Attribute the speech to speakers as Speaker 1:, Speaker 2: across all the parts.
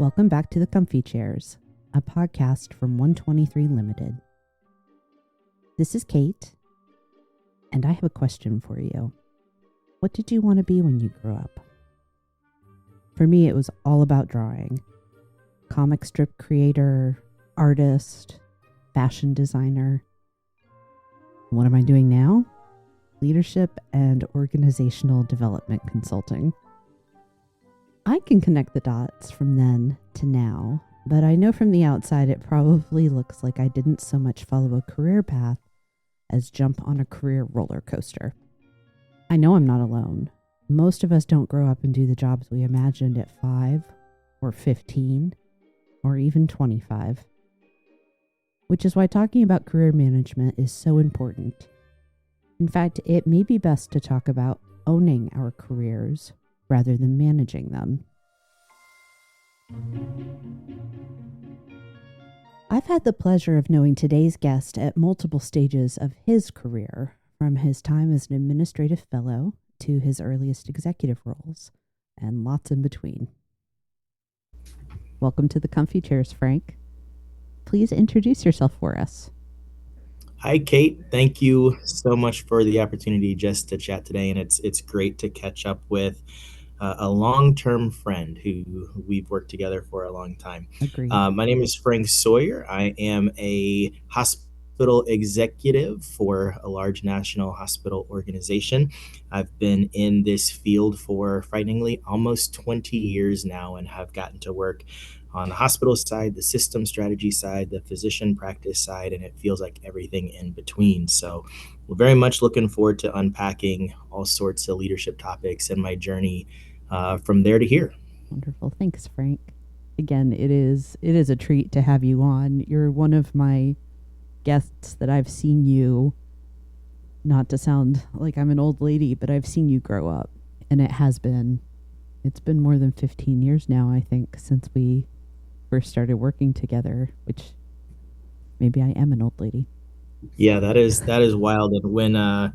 Speaker 1: Welcome back to the Comfy Chairs, a podcast from 123 Limited. This is Kate, and I have a question for you. What did you want to be when you grew up? For me, it was all about drawing. Comic strip creator, artist, fashion designer. What am I doing now? Leadership and organizational development consulting. I can connect the dots from then to now, but I know from the outside it probably looks like I didn't so much follow a career path as jump on a career roller coaster. I know I'm not alone. Most of us don't grow up and do the jobs we imagined at 5 or 15 or even 25. Which is why talking about career management is so important. In fact, it may be best to talk about owning our careers rather than managing them. I've had the pleasure of knowing today's guest at multiple stages of his career, from his time as an administrative fellow to his earliest executive roles, and lots in between. Welcome to the Comfy Chairs, Frank. Please introduce yourself for us.
Speaker 2: Hi, Kate. Thank you so much for the opportunity just to chat today, and it's great to catch up with a long-term friend who we've worked together for a long time.
Speaker 1: Agreed.
Speaker 2: My name is Frank Sawyer. I am a hospital executive for a large national hospital organization. I've been in this field for frighteningly almost 20 years now and have gotten to work on the hospital side, the system strategy side, the physician practice side, and it feels like everything in between. So we're very much looking forward to unpacking all sorts of leadership topics and my journey from there to here.
Speaker 1: Wonderful. Thanks, Frank. Again, it is a treat to have you on. You're one of my guests that I've seen you, not to sound like I'm an old lady, but I've seen you grow up. And it's been more than 15 years now, I think, since we first started working together, which maybe I am an old lady.
Speaker 2: Yeah, that is wild. And when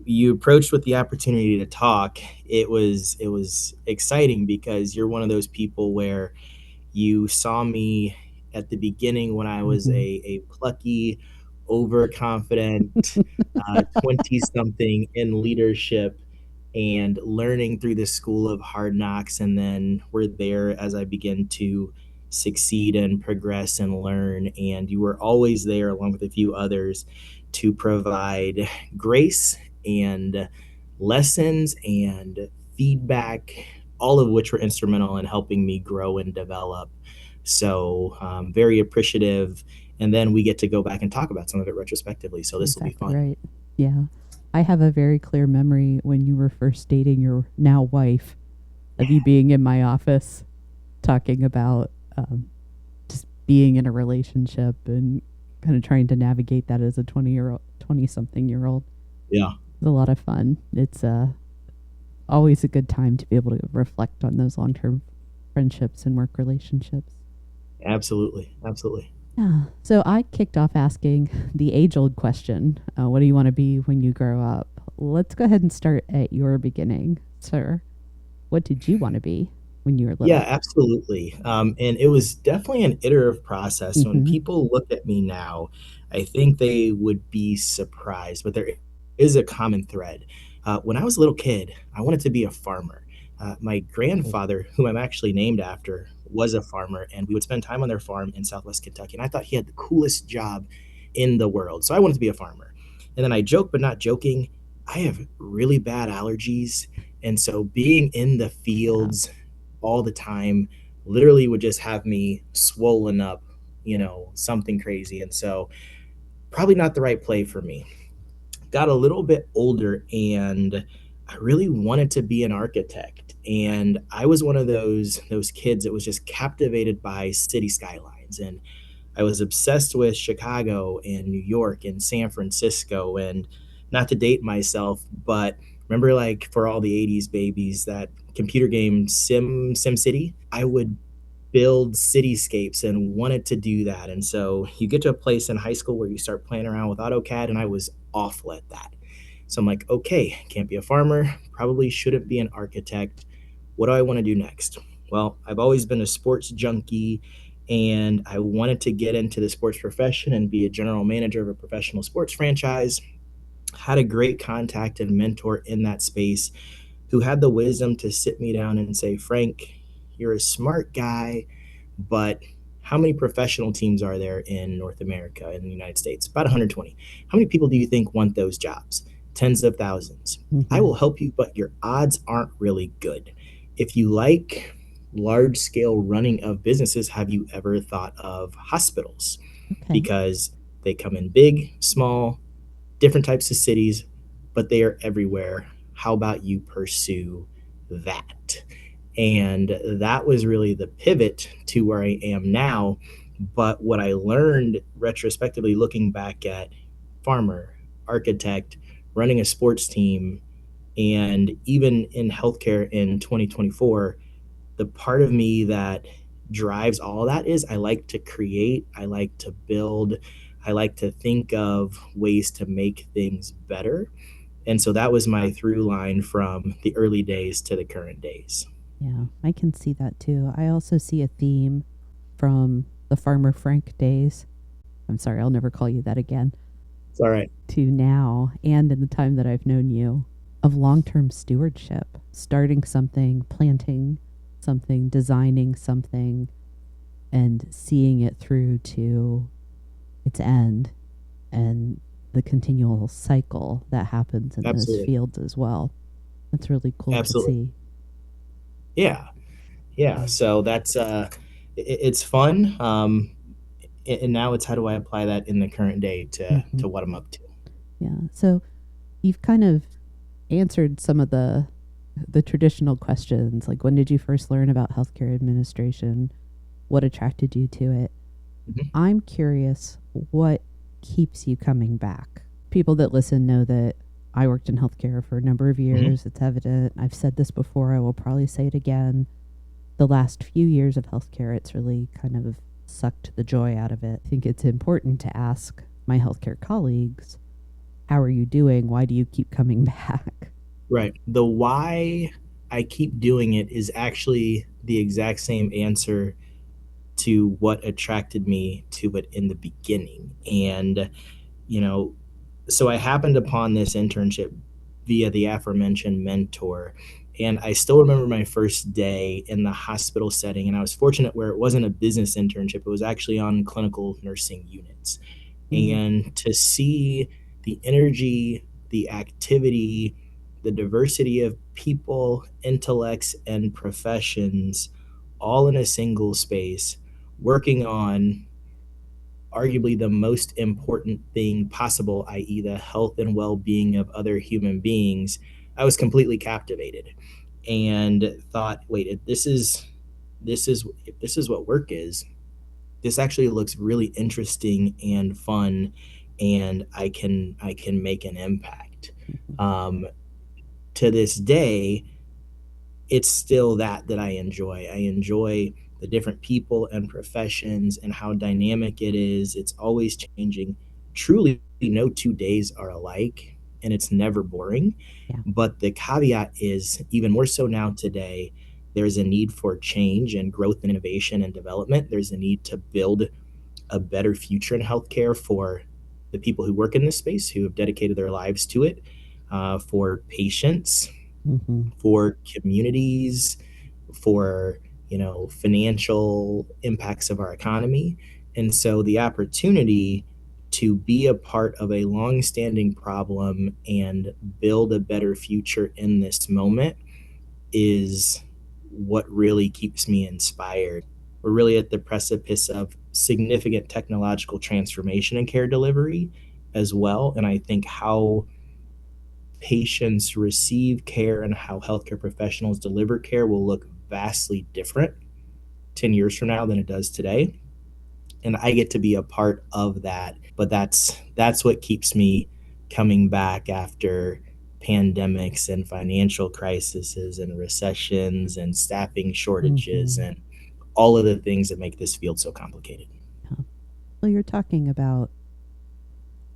Speaker 2: you approached with the opportunity to talk, it was exciting because you're one of those people where you saw me at the beginning when I was a plucky, overconfident 20-something in leadership and learning through the school of hard knocks. And then we're there as I begin to succeed and progress and learn. And you were always there, along with a few others, to provide grace and lessons and feedback, all of which were instrumental in helping me grow and develop. So very appreciative. And then we get to go back and talk about some of it retrospectively. So this will be fun.
Speaker 1: Right. Yeah. I have a very clear memory when you were first dating your now wife of you being in my office talking about just being in a relationship and kind of trying to navigate that as a 20-something year old.
Speaker 2: Yeah.
Speaker 1: It's a lot of fun. It's always a good time to be able to reflect on those long-term friendships and work relationships.
Speaker 2: Absolutely.
Speaker 1: Yeah. So I kicked off asking the age-old question, what do you want to be when you grow up? Let's go ahead and start at your beginning, sir. What did you want to be when you were little?
Speaker 2: Yeah, absolutely. And it was definitely an iterative process. When people look at me now, I think they would be surprised, but there is a common thread. When I was a little kid, I wanted to be a farmer. My grandfather, whom I'm actually named after, was a farmer, and we would spend time on their farm in Southwest Kentucky. And I thought he had the coolest job in the world. So I wanted to be a farmer. And then I joke, but not joking, I have really bad allergies. And so being in the fields all the time literally would just have me swollen up, something crazy. And so probably not the right play for me. Got a little bit older and I really wanted to be an architect. And I was one of those kids that was just captivated by city skylines. And I was obsessed with Chicago and New York and San Francisco. And not to date myself, but remember, like, for all the 80s babies, that computer game SimCity? I would build cityscapes and wanted to do that. And so you get to a place in high school where you start playing around with AutoCAD, and I was awful at that. So I'm like, okay, can't be a farmer, probably shouldn't be an architect. What do I want to do next? Well, I've always been a sports junkie, and I wanted to get into the sports profession and be a general manager of a professional sports franchise. Had a great contact and mentor in that space who had the wisdom to sit me down and say, Frank, you're a smart guy, but how many professional teams are there in North America, in the United States? About 120. How many people do you think want those jobs? Tens of thousands. I will help you, but your odds aren't really good. If you like large scale running of businesses, have you ever thought of hospitals?
Speaker 1: Okay.
Speaker 2: Because they come in big, small, different types of cities, but they are everywhere. How about you pursue that? And that was really the pivot to where I am now. But what I learned retrospectively, looking back at farmer, architect, running a sports team, and even in healthcare in 2024, the part of me that drives all of that is I like to create, I like to build, I like to think of ways to make things better. And so that was my through line from the early days to the current days.
Speaker 1: Yeah, I can see that too. I also see a theme from the Farmer Frank days. I'm sorry, I'll never call you that again.
Speaker 2: It's all right.
Speaker 1: To now, and in the time that I've known you, of long-term stewardship, starting something, planting something, designing something, and seeing it through to its end, and the continual cycle that happens in those
Speaker 2: Absolutely.
Speaker 1: fields as well. That's really cool to
Speaker 2: Absolutely.
Speaker 1: see.
Speaker 2: Yeah. Yeah. So that's it's fun. And now it's how do I apply that in the current day to what I'm up to.
Speaker 1: Yeah. So you've kind of answered some of the traditional questions, like when did you first learn about healthcare administration? What attracted you to it?
Speaker 2: Mhm.
Speaker 1: I'm curious what keeps you coming back. People that listen know that I worked in healthcare for a number of
Speaker 2: Mhm.
Speaker 1: years. It's evident. I've said this before. I will probably say it again. The last few years of healthcare, it's really kind of sucked the joy out of it. I think it's important to ask my healthcare colleagues, how are you doing? Why do you keep coming back?
Speaker 2: Right. The why I keep doing it is actually the exact same answer to what attracted me to it in the beginning. And, you know, so I happened upon this internship via the aforementioned mentor. And I still remember my first day in the hospital setting. And I was fortunate where it wasn't a business internship, it was actually on clinical nursing units. And to see the energy, the activity, the diversity of people, intellects, and professions all in a single space working on arguably the most important thing possible, i.e., the health and well being of other human beings, I was completely captivated and thought, wait, if this is what work is, this actually looks really interesting and fun, and I can make an impact. Um, to this day, it's still that I enjoy. I enjoy the different people and professions and how dynamic it is. It's always changing. Truly, no 2 days are alike, and it's never boring.
Speaker 1: Yeah.
Speaker 2: But the caveat is even more so now today, there's a need for change and growth and innovation and development. There's a need to build a better future in healthcare for the people who work in this space, who have dedicated their lives to it, for patients, for communities, for financial impacts of our economy. And so the opportunity to be a part of a long-standing problem and build a better future in this moment is what really keeps me inspired. We're really at the precipice of significant technological transformation in care delivery as well. And I think how patients receive care and how healthcare professionals deliver care will look vastly different 10 years from now than it does today. And I get to be a part of that. But that's what keeps me coming back after pandemics and financial crises and recessions and staffing shortages and all of the things that make this field so complicated.
Speaker 1: Yeah. Well, you're talking about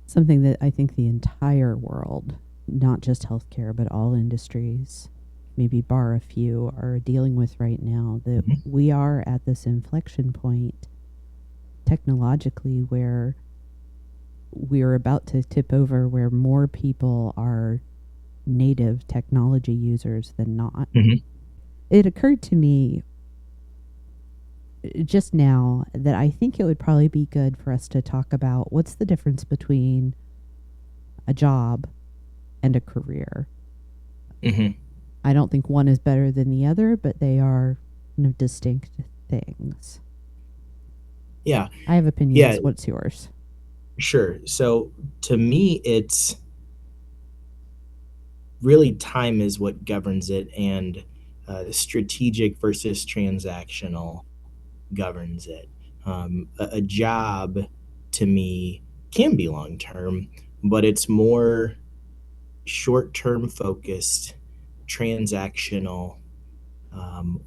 Speaker 1: something that I think the entire world, not just healthcare, but all industries, maybe bar a few, are dealing with right now, that we are at this inflection point technologically where we're about to tip over, where more people are native technology users than not. It occurred to me just now that I think it would probably be good for us to talk about what's the difference between a job and a career. I don't think one is better than the other, but they are kind of distinct things.
Speaker 2: Yeah.
Speaker 1: I have opinions. Yeah. What's yours?
Speaker 2: Sure. So to me, it's really time is what governs it, and strategic versus transactional governs it. A job to me can be long term, but it's more short term focused, transactional.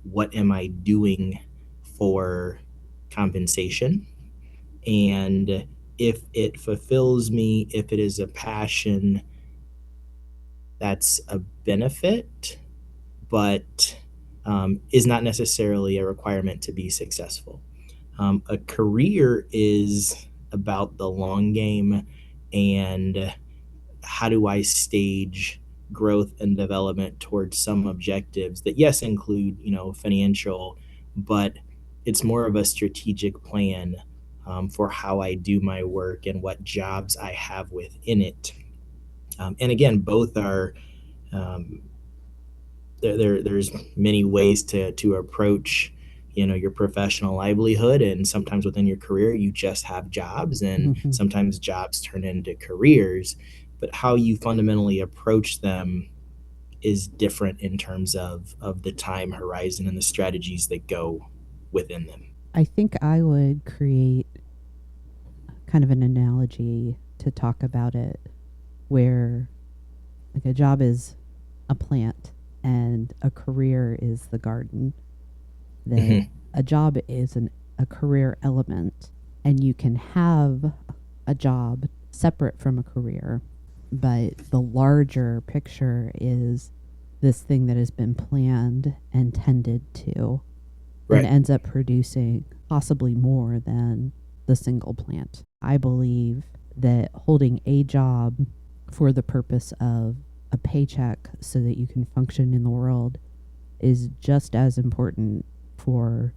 Speaker 2: What am I doing for compensation? And if it fulfills me, if it is a passion, that's a benefit, but is not necessarily a requirement to be successful. A career is about the long game, and how do I stage growth and development towards some objectives that, yes, include, financial, but it's more of a strategic plan for how I do my work and what jobs I have within it. And again, both are there's many ways to approach your professional livelihood, and sometimes within your career you just have jobs, and sometimes jobs turn into careers, but how you fundamentally approach them is different in terms of the time horizon and the strategies that go within them.
Speaker 1: I think I would create kind of an analogy to talk about it where, like, a job is a plant and a career is the garden. That a job is a career element, and you can have a job separate from a career, but the larger picture is this thing that has been planned and tended to, and ends up producing possibly more than the single plant. I believe that holding a job for the purpose of a paycheck so that you can function in the world is just as important for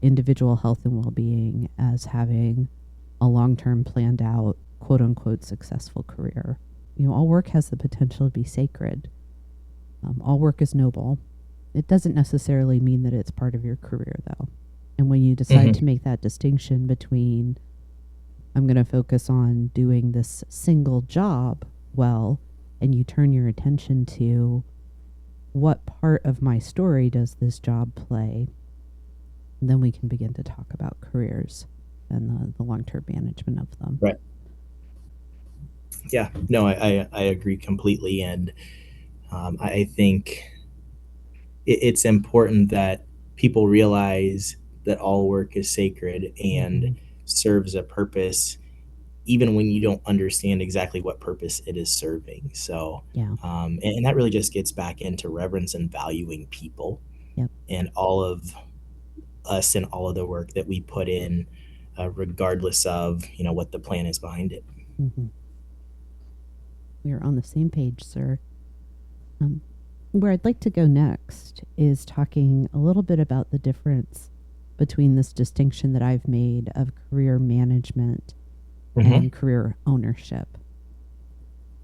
Speaker 1: individual health and well-being as having a long-term planned out, quote-unquote, successful career. All work has the potential to be sacred. All work is noble. It doesn't necessarily mean that it's part of your career, though. And when you decide to make that distinction between, I'm going to focus on doing this single job well, and you turn your attention to what part of my story does this job play, then we can begin to talk about careers and the long-term management of them.
Speaker 2: Right. Yeah, no, I agree completely. And I think it's important that people realize that all work is sacred and serves a purpose, even when you don't understand exactly what purpose it is serving. So, and that really just gets back into reverence and valuing people and all of us and all of the work that we put in, regardless of, what the plan is behind it.
Speaker 1: We are on the same page, sir. Where I'd like to go next is talking a little bit about the difference between this distinction that I've made of career management and career ownership.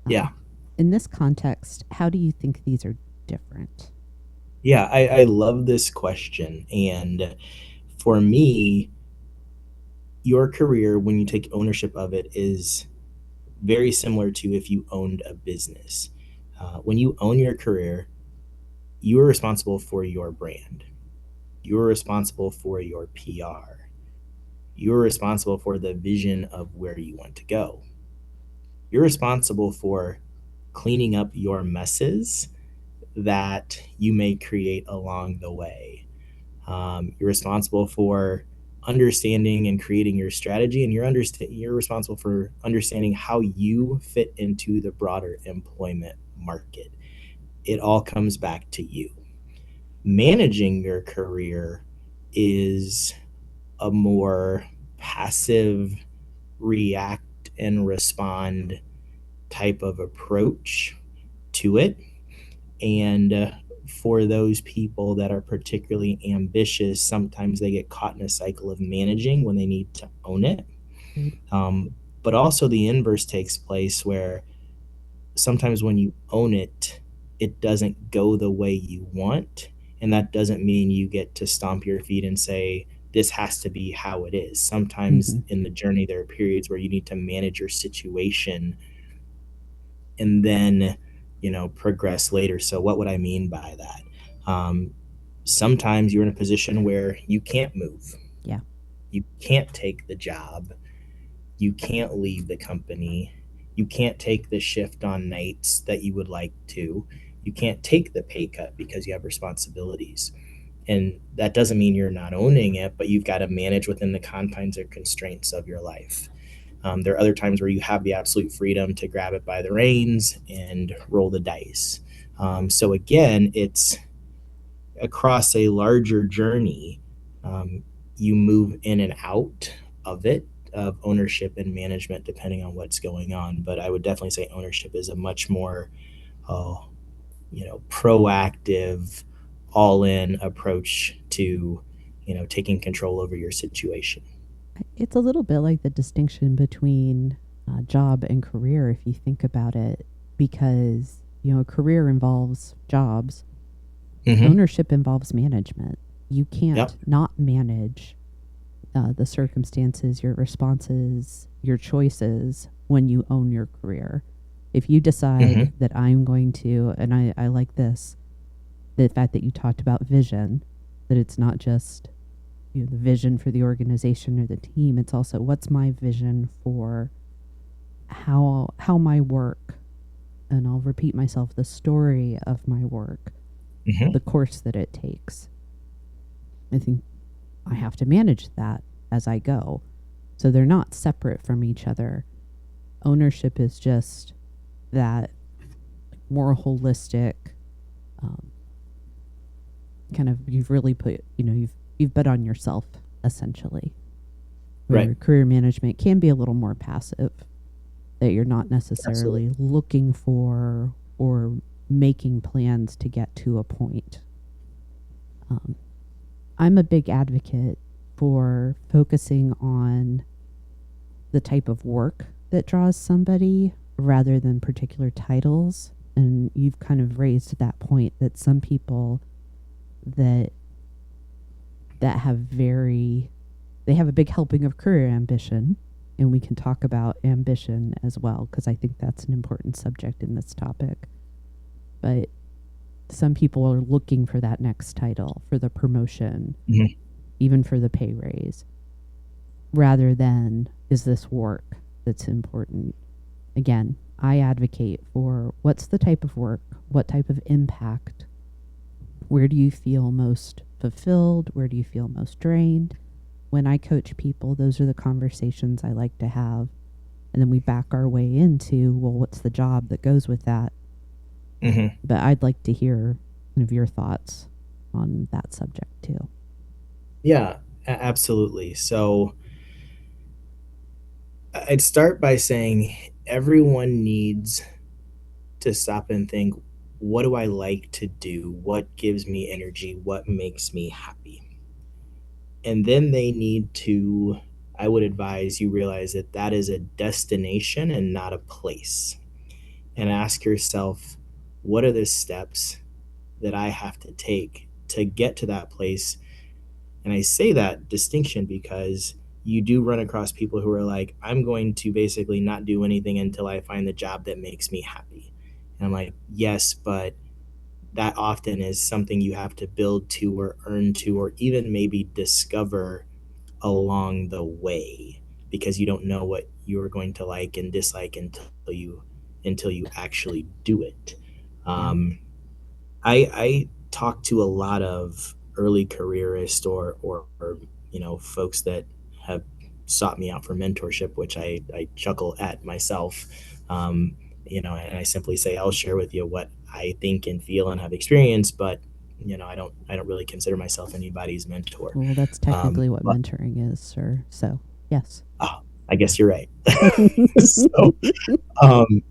Speaker 1: In this context, how do you think these are different?
Speaker 2: Yeah, I love this question. And for me, your career, when you take ownership of it, is very similar to if you owned a business. When you own your career, you are responsible for your brand. You're responsible for your PR. You're responsible for the vision of where you want to go. You're responsible for cleaning up your messes that you may create along the way. You're responsible for understanding and creating your strategy, and you're responsible for understanding how you fit into the broader employment market. It all comes back to you. Managing your career is a more passive react and respond type of approach to it. And for those people that are particularly ambitious, sometimes they get caught in a cycle of managing when they need to own it.
Speaker 1: Right.
Speaker 2: But also the inverse takes place where sometimes when you own it, it doesn't go the way you want. And that doesn't mean you get to stomp your feet and say, this has to be how it is. Sometimes
Speaker 1: Mm-hmm.
Speaker 2: in the journey, there are periods where you need to manage your situation and then, progress later. So, what would I mean by that? Sometimes you're in a position where you can't move,
Speaker 1: Yeah.
Speaker 2: you can't take the job, you can't leave the company, you can't take the shift on nights that you would like to, you can't take the pay cut because you have responsibilities. And that doesn't mean you're not owning it, but you've got to manage within the confines or constraints of your life. There are other times where you have the absolute freedom to grab it by the reins and roll the dice. So again, it's across a larger journey. You move in and out of it, of ownership and management, depending on what's going on. But I would definitely say ownership is a much more, uh, proactive, all-in approach to, taking control over your situation.
Speaker 1: It's a little bit like the distinction between job and career, if you think about it, because, a career involves jobs,
Speaker 2: Mm-hmm.
Speaker 1: ownership involves management. You
Speaker 2: Yep.
Speaker 1: can't not manage the circumstances, your responses, your choices when you own your career. If you decide
Speaker 2: Mm-hmm.
Speaker 1: that I'm going to, and I like this, the fact that you talked about vision, that it's not just the vision for the organization or the team, it's also what's my vision for how my work, and I'll repeat myself, the story of my work,
Speaker 2: Mm-hmm.
Speaker 1: the course that it takes. I think I have to manage that as I go. So they're not separate from each other. Ownership is just that more holistic kind of, you've really put, you've bet on yourself essentially. Where
Speaker 2: Right.
Speaker 1: career management can be a little more passive, that you're not necessarily
Speaker 2: Absolutely.
Speaker 1: looking for or making plans to get to a point. I'm a big advocate for focusing on the type of work that draws somebody rather than particular titles. And you've kind of raised that point that some people that have they have a big helping of career ambition, and we can talk about ambition as well because I think that's an important subject in this topic. But some people are looking for that next title, for the promotion,
Speaker 2: Mm-hmm.
Speaker 1: even for the pay raise, rather than is this work that's important. Again, I advocate for what's the type of work, what type of impact, where do you feel most fulfilled, where do you feel most drained. When I coach people, those are the conversations I like to have. And then we back our way into, well, what's the job that goes with that?
Speaker 2: Mm-hmm.
Speaker 1: But I'd like to hear kind of your thoughts on that subject too.
Speaker 2: Yeah, absolutely. So I'd start by saying everyone needs to stop and think, what do I like to do? What gives me energy? What makes me happy? And then they need to, I would advise you realize that that is a destination and not a place. And ask yourself, what are the steps that I have to take to get to that place? And I say that distinction because you do run across people who are like, I'm going to basically not do anything until I find the job that makes me happy. And I'm like, yes, but that often is something you have to build to or earn to, or even maybe discover along the way, because you don't know what you're going to like and dislike until you actually do it.
Speaker 1: Yeah.
Speaker 2: I talk to a lot of early careerists or folks that have sought me out for mentorship, which I chuckle at myself. And I simply say I'll share with you what I think and feel and have experienced, but I don't really consider myself anybody's mentor.
Speaker 1: Well, that's technically what
Speaker 2: But
Speaker 1: mentoring is, sir. So, yes.
Speaker 2: oh, I guess you're right. So, um,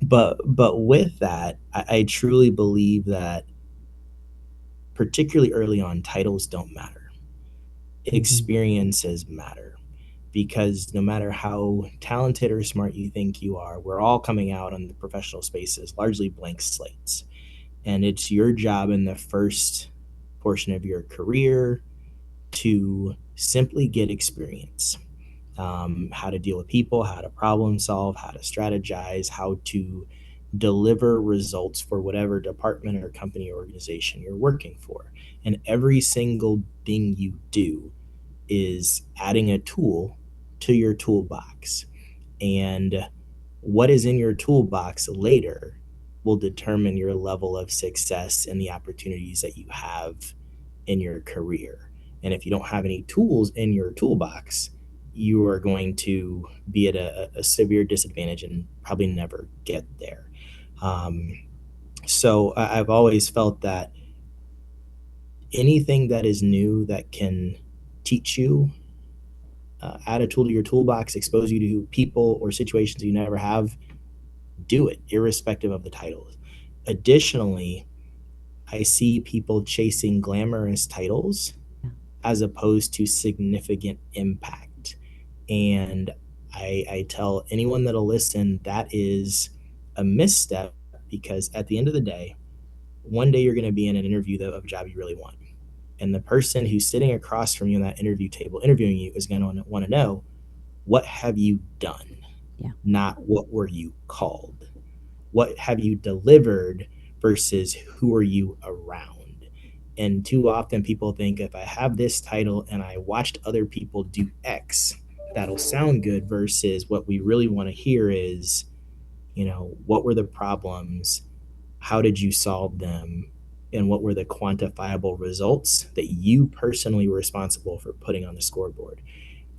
Speaker 2: but with that, I truly believe that particularly early on, titles don't matter. Experiences matter, because no matter how talented or smart you think you are, we're all coming out on the professional spaces largely blank slates. And it's your job in the first portion of your career to simply get experience, how to deal with people, how to problem solve, how to strategize, how to deliver results for whatever department or company or organization you're working for. And every single thing you do is adding a tool to your toolbox. And what is in your toolbox later will determine your level of success and the opportunities that you have in your career. And if you don't have any tools in your toolbox, you are going to be at a severe disadvantage and probably never get there. Um, so I've always felt that anything that is new that can teach you, add a tool to your toolbox, expose you to people or situations you never have, do it, irrespective of the titles. Additionally, I see people chasing glamorous titles as opposed to significant impact. And I tell anyone that'll listen that is a misstep, because at the end of the day, one day you're going to be in an interview of a job you really want. And the person who's sitting across from you on that interview table interviewing you is going to want to know, what have you done?
Speaker 1: Yeah.
Speaker 2: Not what were you called? What have you delivered versus who are you around? And too often people think, if I have this title and I watched other people do X, that'll sound good, versus what we really want to hear is, what were the problems? How did you solve them? And what were the quantifiable results that you personally were responsible for putting on the scoreboard?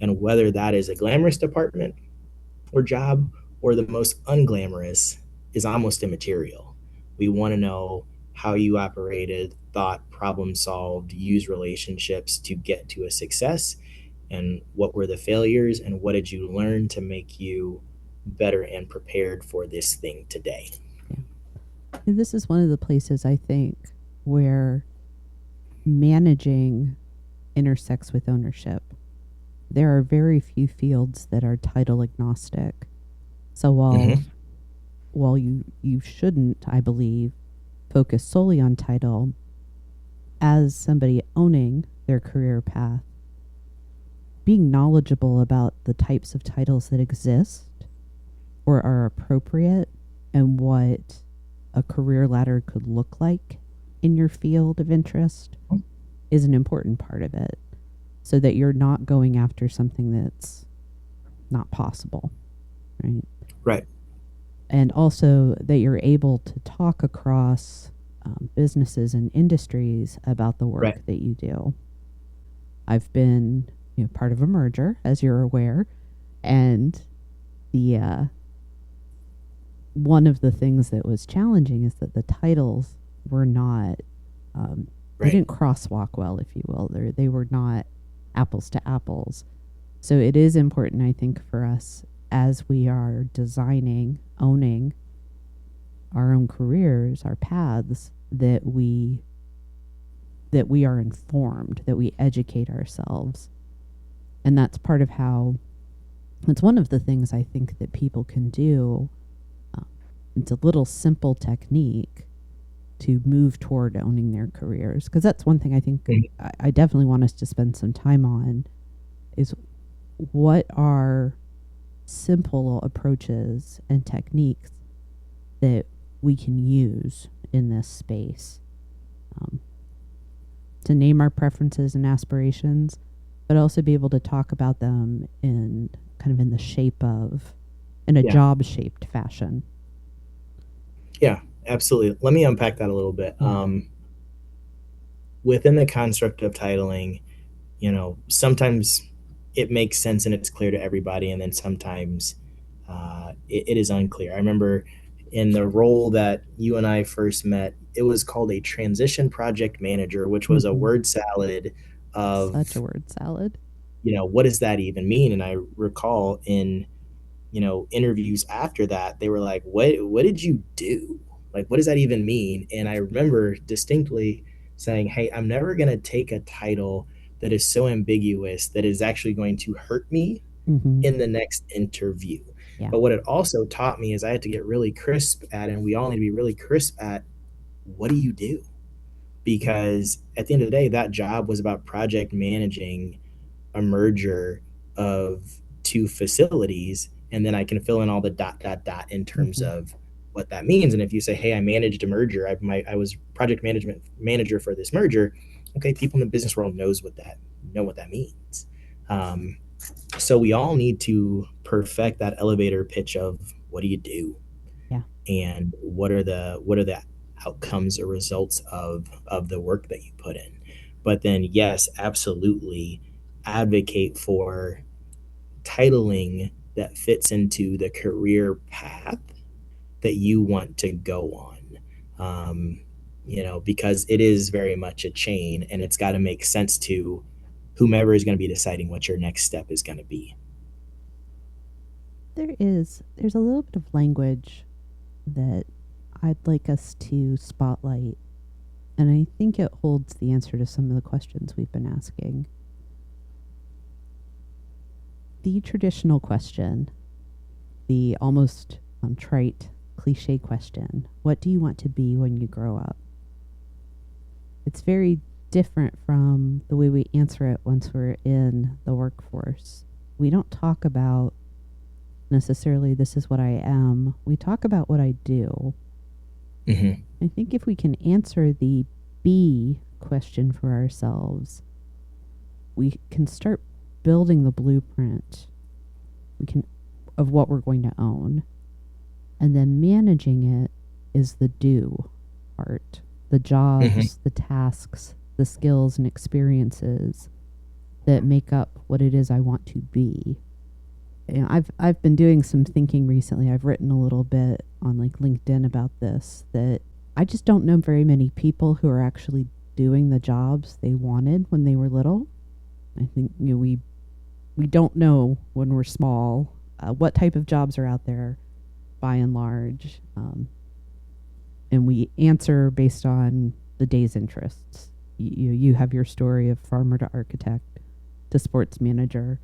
Speaker 2: And whether that is a glamorous department or job or the most unglamorous is almost immaterial. We want to know how you operated, thought, problem solved, used relationships to get to a success, and what were the failures, and what did you learn to make you better and prepared for this thing today.
Speaker 1: And this is one of the places I think where managing intersects with ownership. There are very few fields that are title agnostic. So while you shouldn't, I believe, focus solely on title, as somebody owning their career path, being knowledgeable about the types of titles that exist or are appropriate and what a career ladder could look like in your field of interest is an important part of it, so that you're not going after something that's not possible, right?
Speaker 2: Right.
Speaker 1: And also that you're able to talk across businesses and industries about the work that you do. I've been part of a merger, as you're aware, and the one of the things that was challenging is that the titles were not they didn't crosswalk well, if you will. They were not apples to apples. So it is important, I think, for us as we are designing, owning our own careers, our paths, that we are informed, that we educate ourselves. And that's part of how, it's one of the things I think that people can do. It's a little simple technique to move toward owning their careers. Because that's one thing I think I definitely want us to spend some time on, is what are simple approaches and techniques that we can use in this space to name our preferences and aspirations, but also be able to talk about them in the shape of, in a job-shaped fashion.
Speaker 2: Yeah, absolutely. Let me unpack that a little bit. Within the construct of titling, sometimes it makes sense and it's clear to everybody, and then sometimes it is unclear. I remember In the role that you and I first met, it was called a transition project manager, which was a word salad of
Speaker 1: such a word salad.
Speaker 2: What does that even mean? And I recall in interviews after that, they were like, what did you do? Like, what does that even mean? And I remember distinctly saying, hey, I'm never going to take a title that is so ambiguous that is actually going to hurt me in the next interview.
Speaker 1: Yeah.
Speaker 2: But what it also taught me is I had to get really crisp at, and we all need to be really crisp at, what do you do? Because at the end of the day, that job was about project managing a merger of two facilities, and then I can fill in all the ... in terms of what that means. And if you say, hey, I managed a merger, I was project management manager for this merger, okay, people in the business world know what that means. So we all need to perfect that elevator pitch of, what do you do?
Speaker 1: Yeah.
Speaker 2: And what are the outcomes or results of the work that you put in? But then, yes, absolutely advocate for titling that fits into the career path that you want to go on. Because it is very much a chain, and it's got to make sense to whomever is going to be deciding what your next step is going to be.
Speaker 1: There's a little bit of language that I'd like us to spotlight, and I think it holds the answer to some of the questions we've been asking. The traditional question, the almost trite, cliche question, what do you want to be when you grow up? It's very different from the way we answer it once we're in the workforce. We don't talk about necessarily, this is what I am. We talk about what I do. I think if we can answer the B question for ourselves, we can start building the blueprint of what we're going to own. And then managing it is the do part. The jobs, the tasks, the skills and experiences that make up what it is I want to be. I've been doing some thinking recently. I've written a little bit on LinkedIn about this, that I just don't know very many people who are actually doing the jobs they wanted when they were little. I think we don't know when we're small what type of jobs are out there, by and large, and we answer based on the day's interests. You have your story of farmer to architect to sports manager.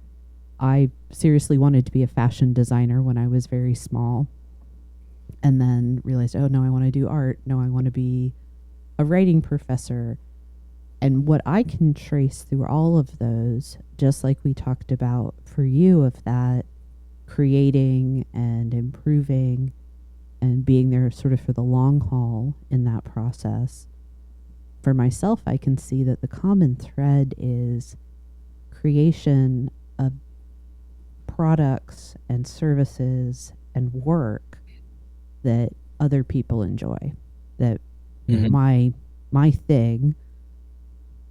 Speaker 1: I seriously wanted to be a fashion designer when I was very small, and then realized, oh no, I want to do art. No, I want to be a writing professor. And what I can trace through all of those, just like we talked about for you, of that creating and improving and being there sort of for the long haul in that process. For myself, I can see that the common thread is creation of products and services and work that other people enjoy. That my thing,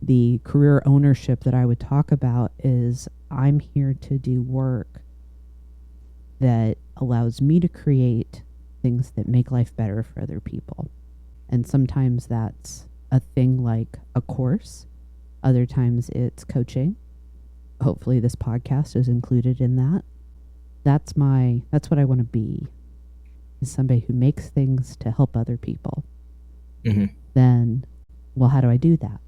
Speaker 1: the career ownership that I would talk about, is I'm here to do work that allows me to create things that make life better for other people. And sometimes that's a thing like a course. Other times it's coaching. Hopefully this podcast is included in that. That's what I want to be, is somebody who makes things to help other people. Then, well, how do I do that?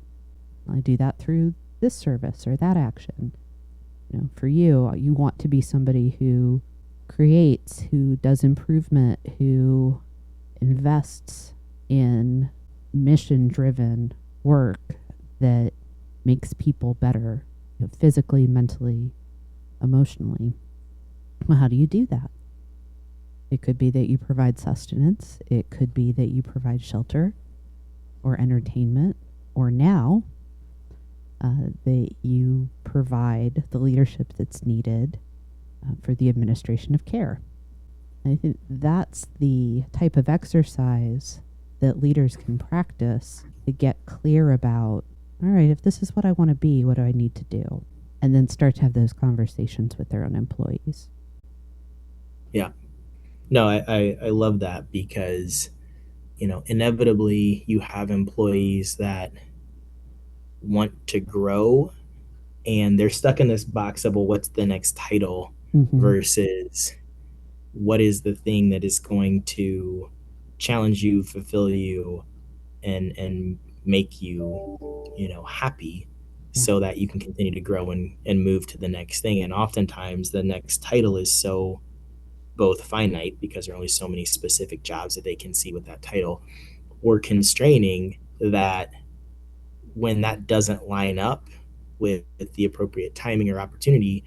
Speaker 1: I do that through this service or that action. For you want to be somebody who creates, who does improvement, who invests in mission-driven work that makes people better, physically, mentally, emotionally. Well, how do you do that? It could be that you provide sustenance. It could be that you provide shelter or entertainment, or now that you provide the leadership that's needed for the administration of care. And I think that's the type of exercise that leaders can practice to get clear about, all right, if this is what I want to be, what do I need to do? And then start to have those conversations with their own employees.
Speaker 2: Yeah. No, I love that because, inevitably you have employees that want to grow and they're stuck in this box of, well, what's the next title
Speaker 1: Mm-hmm.
Speaker 2: versus what is the thing that is going to challenge you, fulfill you, and make you, happy
Speaker 1: Yeah.
Speaker 2: so that you can continue to grow and move to the next thing. And oftentimes the next title is so both finite because there are only so many specific jobs that they can see with that title, or constraining that when that doesn't line up with the appropriate timing or opportunity,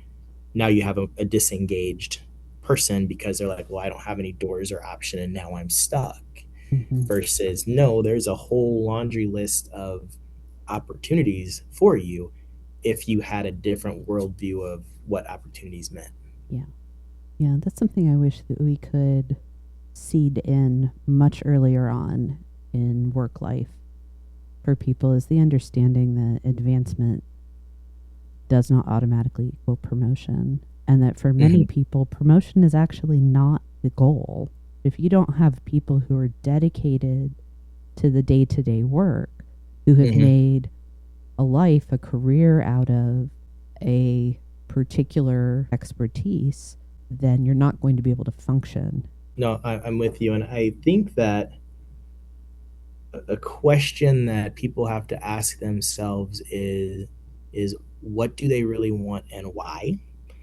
Speaker 2: now you have a disengaged person because they're like, well, I don't have any doors or option and now I'm stuck.
Speaker 1: Mm-hmm.
Speaker 2: Versus, no, there's a whole laundry list of opportunities for you if you had a different worldview of what opportunities meant.
Speaker 1: Yeah. Yeah. That's something I wish that we could seed in much earlier on in work life for people, is the understanding that advancement does not automatically equal promotion, and that for many
Speaker 2: Mm-hmm.
Speaker 1: people, promotion is actually not the goal. If you don't have people who are dedicated to the day to day work, who have
Speaker 2: Mm-hmm.
Speaker 1: made a life, a career out of a particular expertise, then you're not going to be able to function.
Speaker 2: No, I'm with you. And I think that a question that people have to ask themselves is what do they really want and why?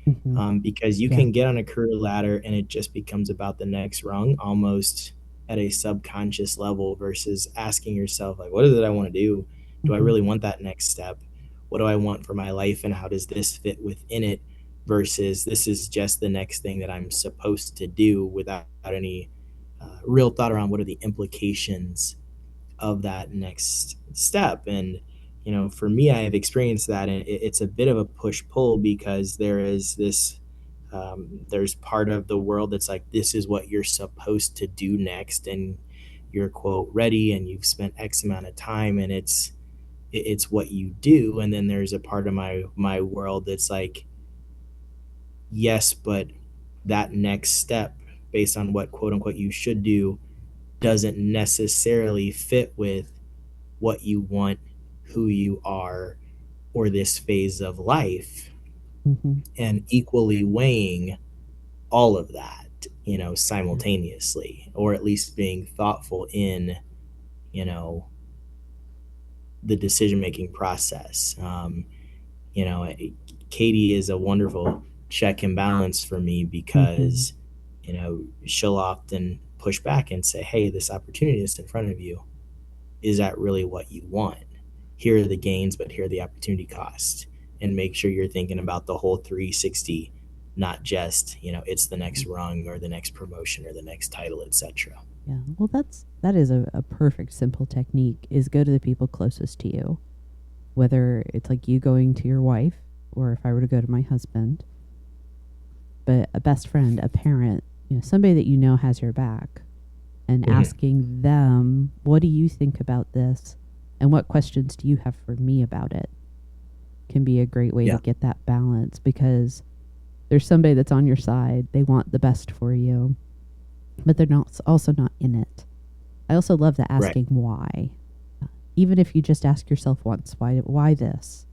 Speaker 1: Mm-hmm.
Speaker 2: Because you
Speaker 1: Yeah.
Speaker 2: can get on a career ladder and it just becomes about the next rung almost at a subconscious level versus asking yourself, like, what is it I want to do? Do I
Speaker 1: Mm-hmm.
Speaker 2: really want that next step? What do I want for my life and how does this fit within it? Versus this is just the next thing that I'm supposed to do without any real thought around what are the implications of that next step. And for me, I have experienced that, and it's a bit of a push pull because there is this there's part of the world that's like, this is what you're supposed to do next, and you're quote ready and you've spent x amount of time and it's what you do. And then there's a part of my world that's like, yes, but that next step based on what quote unquote you should do doesn't necessarily fit with what you want, who you are, or this phase of life,
Speaker 1: Mm-hmm.
Speaker 2: and equally weighing all of that,
Speaker 1: Yeah.
Speaker 2: simultaneously, or at least being thoughtful in, you know, the decision making process. You know, Katie is a wonderful check and balance for me
Speaker 1: Mm-hmm.
Speaker 2: because, she'll often push back and say, hey, this opportunity that's in front of you, is that really what you want? Here are the gains, but here are the opportunity costs. And make sure you're thinking about the whole 360, not just, it's the
Speaker 1: Yeah.
Speaker 2: next rung or the next promotion or the next title, etc.
Speaker 1: Yeah. Well, that is a perfect simple technique, is go to the people closest to you. Whether it's like you going to your wife, or if I were to go to my husband, but a best friend, a parent, somebody that you know has your back, and
Speaker 2: Mm-hmm.
Speaker 1: asking them, what do you think about this? And what questions do you have for me about it? Can be a great way to
Speaker 2: Yeah.
Speaker 1: get that balance, because there's somebody that's on your side. They want the best for you, but they're not also not in it. I also love the
Speaker 2: Right.
Speaker 1: asking why. Even if you just ask yourself once, why this?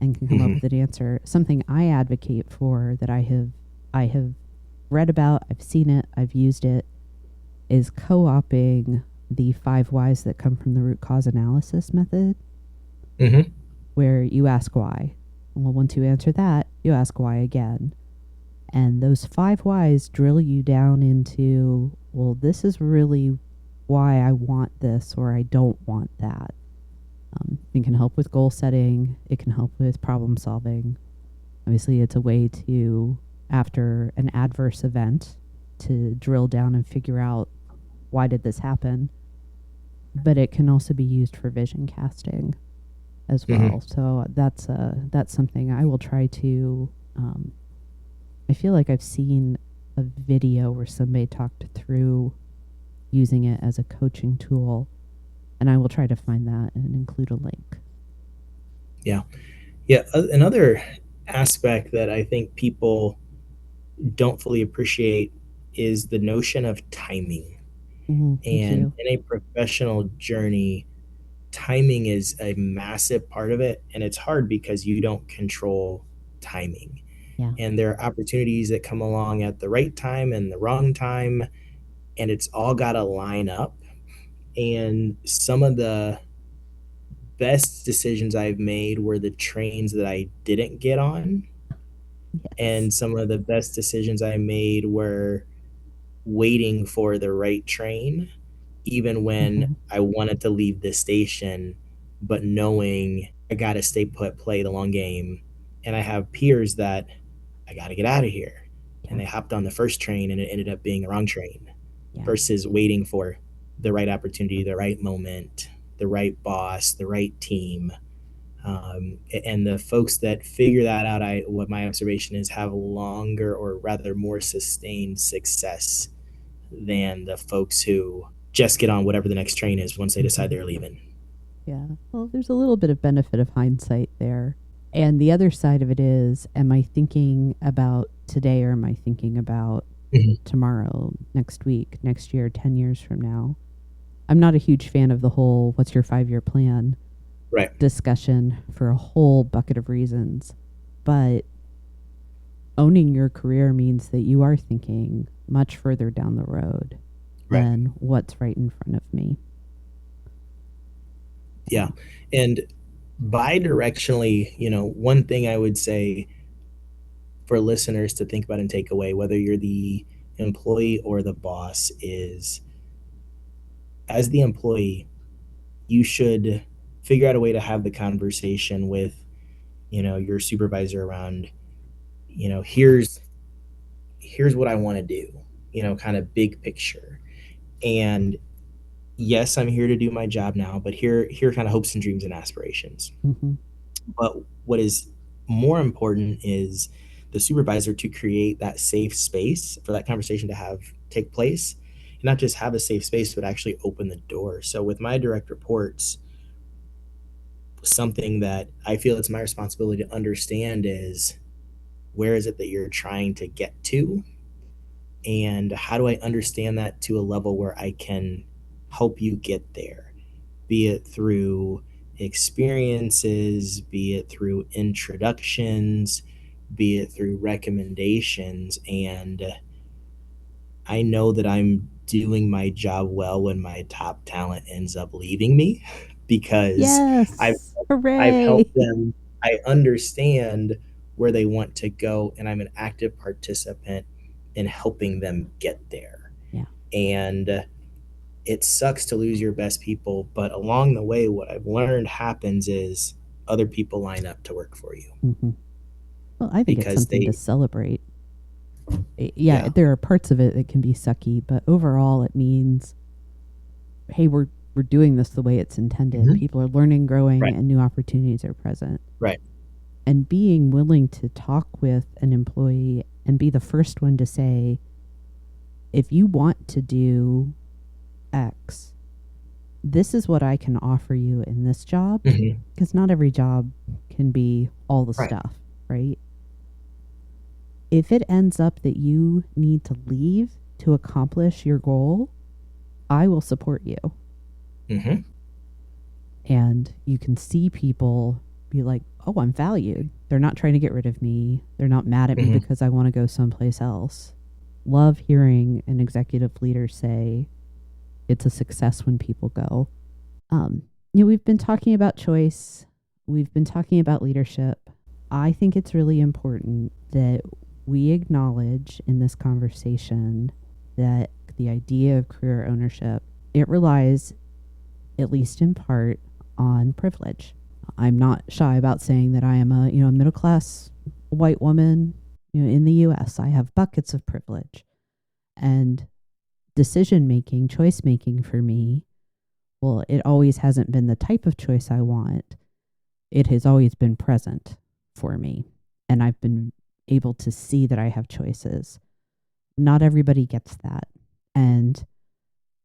Speaker 1: And can come up
Speaker 2: Mm-hmm.
Speaker 1: with an answer. Something I advocate for, that I have read about, I've seen it, I've used it, is co-opting the 5 whys that come from the root cause analysis method,
Speaker 2: Mm-hmm.
Speaker 1: where you ask why. Well, once you answer that, you ask why again. And those 5 whys drill you down into, well, this is really why I want this, or I don't want that. It can help with goal setting. It can help with problem solving. Obviously, it's a way to, after an adverse event, to drill down and figure out, why did this happen? But it can also be used for vision casting as
Speaker 2: Mm-hmm.
Speaker 1: well. So that's something I will try to. I feel like I've seen a video where somebody talked through using it as a coaching tool, and I will try to find that and include a link.
Speaker 2: Yeah. Yeah. Another aspect that I think people don't fully appreciate is the notion of timing.
Speaker 1: Thank
Speaker 2: And
Speaker 1: you.
Speaker 2: in a professional journey, timing is a massive part of it. And it's hard because you don't control timing.
Speaker 1: Yeah.
Speaker 2: And there are opportunities that come along at the right time and the wrong time. And it's all got to line up. And some of the best decisions I've made were the trains that I didn't get on.
Speaker 1: Yes.
Speaker 2: And some of the best decisions I made were waiting for the right train, even when I wanted to leave the station, but knowing I got to stay put, play the long game. And I have peers that I got to get out of here. And they hopped on the first train and it ended up being the wrong train versus waiting for the right opportunity, the right moment, the right boss, the right team. And the folks that figure that out, what my observation is, have longer or rather more sustained success than the folks who just get on whatever the next train is once they decide they're leaving.
Speaker 1: Yeah. Well, there's a little bit of benefit of hindsight there. And the other side of it is, am I thinking about today or am I thinking about tomorrow, next week, next year, 10 years from now? I'm not a huge fan of the whole what's your 5-year plan discussion for a whole bucket of reasons. But owning your career means that you are thinking much further down the road than what's right in front of me.
Speaker 2: Yeah. And bi-directionally, one thing I would say for listeners to think about and take away, whether you're the employee or the boss, is as the employee, you should figure out a way to have the conversation with, your supervisor around, here's what I want to do, kind of big picture. And yes, I'm here to do my job now, but here are kind of hopes and dreams and aspirations. But what is more important is the supervisor to create that safe space for that conversation to take place, and not just have a safe space, but actually open the door. So with my direct reports, something that I feel it's my responsibility to understand is, where is it that you're trying to get to? And how do I understand that to a level where I can help you get there? Be it through experiences, be it through introductions, be it through recommendations. And I know that I'm doing my job well when my top talent ends up leaving me, because I've helped them. I understand where they want to go, and I'm an active participant in helping them get there. And it sucks to lose your best people, but along the way, what I've learned happens is other people line up to work for you.
Speaker 1: Well, I think it's something to celebrate. Yeah, there are parts of it that can be sucky, but overall it means, hey, we're doing this the way it's intended. People are learning, growing, and new opportunities are present. And being willing to talk with an employee and be the first one to say, if you want to do X, this is what I can offer you in this job, because not every job can be all the stuff, right? If it ends up that you need to leave to accomplish your goal, I will support you. And you can see people be like, oh, I'm valued. They're not trying to get rid of me. They're not mad at me because I want to go someplace else. Love hearing an executive leader say it's a success when people go. We've been talking about choice. We've been talking about leadership. I think it's really important that we acknowledge in this conversation that the idea of career ownership, it relies, at least in part, on privilege. I'm not shy about saying that I am a middle-class white woman in the U.S. I have buckets of privilege. And decision-making, choice-making for me, well, it always hasn't been the type of choice I want. It has always been present for me. And I've been able to see that I have choices. Not everybody gets that. And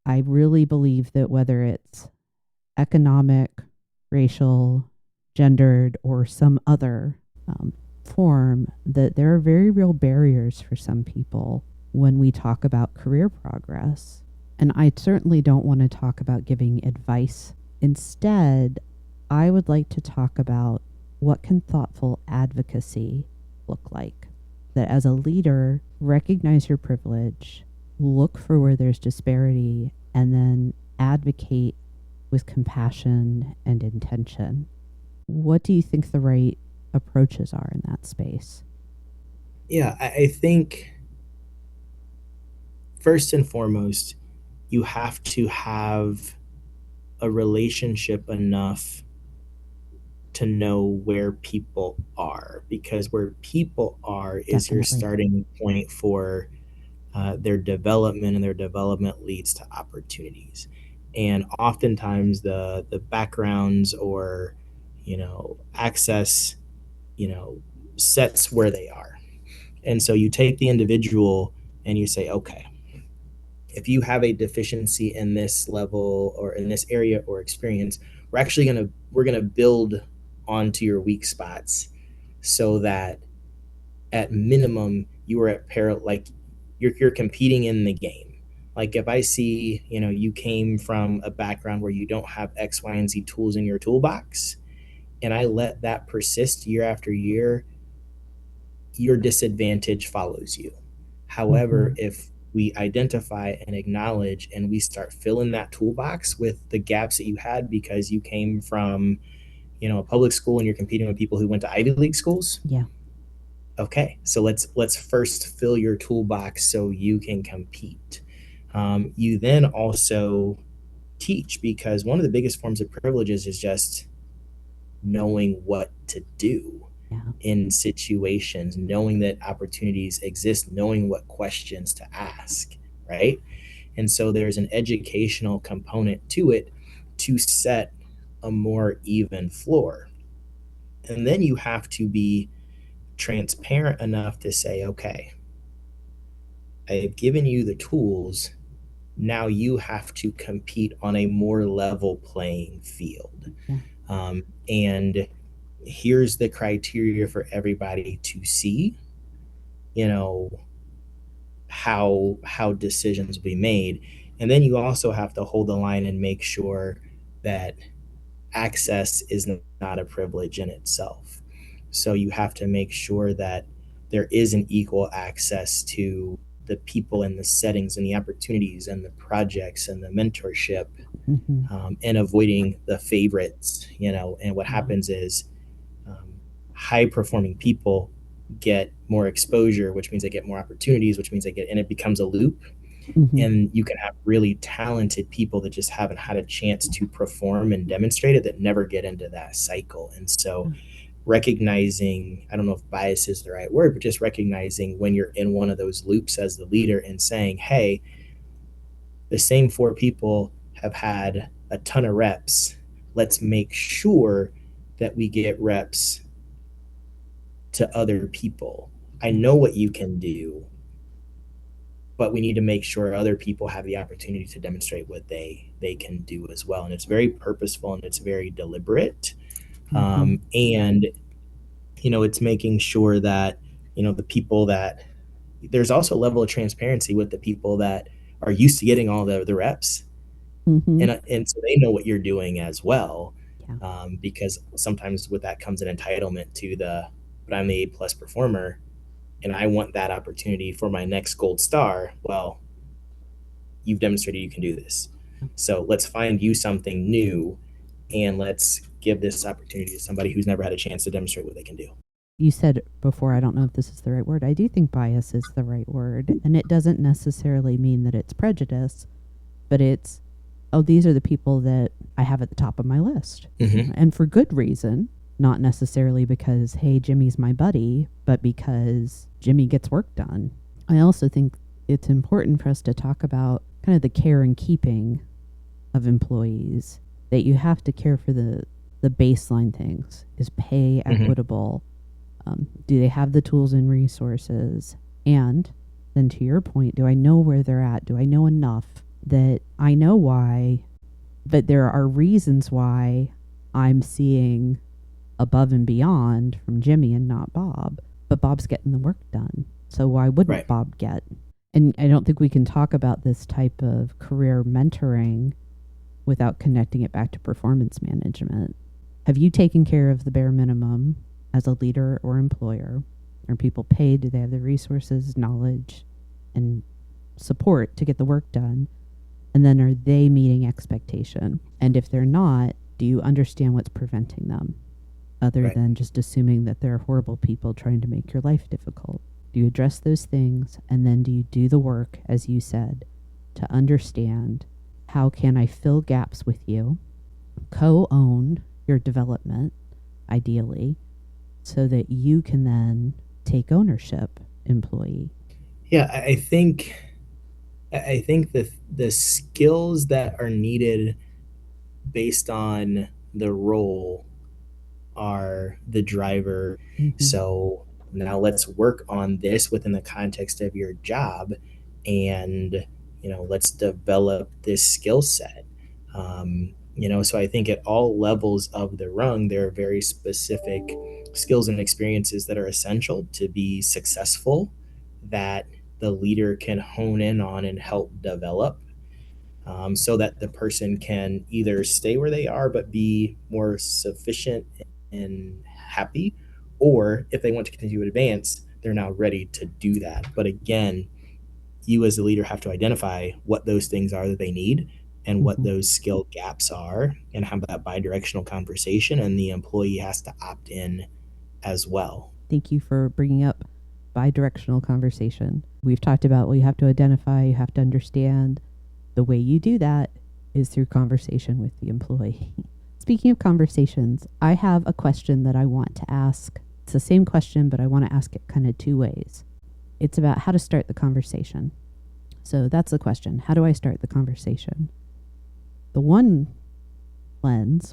Speaker 1: I really believe that whether it's economic, racial, gendered, or some other form, that there are very real barriers for some people when we talk about career progress. And I certainly don't want to talk about giving advice. Instead, I would like to talk about what can thoughtful advocacy look like. That as a leader, recognize your privilege, look for where there's disparity, and then advocate with compassion and intention. What do you think the right approaches are in that space?
Speaker 2: Yeah, I think first and foremost, you have to have a relationship enough to know where people are, because where people are is your
Speaker 1: Definitely.
Speaker 2: starting point for their development, and their development leads to opportunities. And oftentimes the backgrounds or access sets where they are. And so you take the individual and you say, okay, if you have a deficiency in this level or in this area or experience, we're gonna build onto your weak spots, so that at minimum you are at peril, like you're competing in the game. Like if I see, you came from a background where you don't have X, Y, and Z tools in your toolbox, and I let that persist year after year, your disadvantage follows you. However, if we identify and acknowledge and we start filling that toolbox with the gaps that you had because you came from, a public school and you're competing with people who went to Ivy League schools.
Speaker 1: Yeah.
Speaker 2: Okay, so let's first fill your toolbox so you can compete. You then also teach, because one of the biggest forms of privileges is just knowing what to do in situations, knowing that opportunities exist, knowing what questions to ask, right? And so there's an educational component to it to set a more even floor. And then you have to be transparent enough to say, okay, I've given you the tools. Now you have to compete on a more level playing field. And here's the criteria for everybody to see, how decisions will be made. And then you also have to hold the line and make sure that access is not a privilege in itself. So you have to make sure that there is an equal access to the people and the settings and the opportunities and the projects and the mentorship, and avoiding the favorites, and what happens is high performing people get more exposure, which means they get more opportunities, which means and it becomes a loop. And you can have really talented people that just haven't had a chance to perform and demonstrate it, that never get into that cycle. And so recognizing, I don't know if bias is the right word, but just recognizing when you're in one of those loops as the leader and saying, hey, the same 4 people have had a ton of reps. Let's make sure that we get reps to other people. I know what you can do, but we need to make sure other people have the opportunity to demonstrate what they can do as well. And it's very purposeful and it's very deliberate. And it's making sure that the people that, there's also a level of transparency with the people that are used to getting all the reps, and so they know what you're doing as well. Because sometimes with that comes an entitlement to but I'm the A+ performer and I want that opportunity for my next gold star. Well, you've demonstrated you can do this, so let's find you something new and let's give this opportunity to somebody who's never had a chance to demonstrate what they can do.
Speaker 1: You said before, I don't know if this is the right word. I do think bias is the right word. And it doesn't necessarily mean that it's prejudice, but it's, oh, these are the people that I have at the top of my list. And for good reason, not necessarily because, hey, Jimmy's my buddy, but because Jimmy gets work done. I also think it's important for us to talk about kind of the care and keeping of employees, that you have to care for the baseline things. Is pay equitable? Do they have the tools and resources? And then to your point, do I know where they're at? Do I know enough that I know why, but there are reasons why I'm seeing above and beyond from Jimmy and not Bob, but Bob's getting the work done. So why wouldn't Bob get And I don't think we can talk about this type of career mentoring without connecting it back to performance management. Have you taken care of the bare minimum as a leader or employer? Are people paid? Do they have the resources, knowledge, and support to get the work done? And then are they meeting expectation? And if they're not, do you understand what's preventing them? Other
Speaker 2: Right.
Speaker 1: than just assuming that they're horrible people trying to make your life difficult. Do you address those things, and then do you do the work, as you said, to understand how can I fill gaps with you, co-own your development, ideally, so that you can then take ownership, employee?
Speaker 2: Yeah, I think the skills that are needed based on the role are the driver.
Speaker 1: Mm-hmm.
Speaker 2: So now let's work on this within the context of your job, and let's develop this skill set. So I think at all levels of the rung, there are very specific skills and experiences that are essential to be successful, that the leader can hone in on and help develop, so that the person can either stay where they are but be more sufficient and happy, or if they want to continue to advance, they're now ready to do that. But again, you as the leader have to identify what those things are that they need and what
Speaker 1: Mm-hmm.
Speaker 2: those skill gaps are, and have that bi-directional conversation, and the employee has to opt in as well.
Speaker 1: Thank you for bringing up bi-directional conversation. We've talked about, well, you have to identify, you have to understand. The way you do that is through conversation with the employee. Speaking of conversations, I have a question that I want to ask. It's the same question, but I want to ask it kind of two ways. It's about how to start the conversation. So that's the question. How do I start the conversation? The one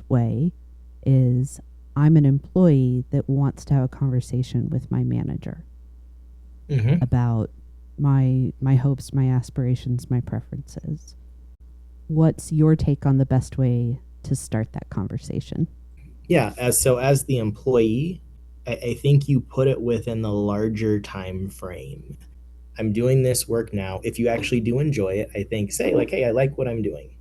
Speaker 1: way is I'm an employee that wants to have a conversation with my manager about my hopes, my aspirations, my preferences. What's your take on the best way to start that conversation?
Speaker 2: Yeah, as the employee, I think you put it within the larger time frame. I'm doing this work now. If you actually do enjoy it, I think say like, hey, I like what I'm doing.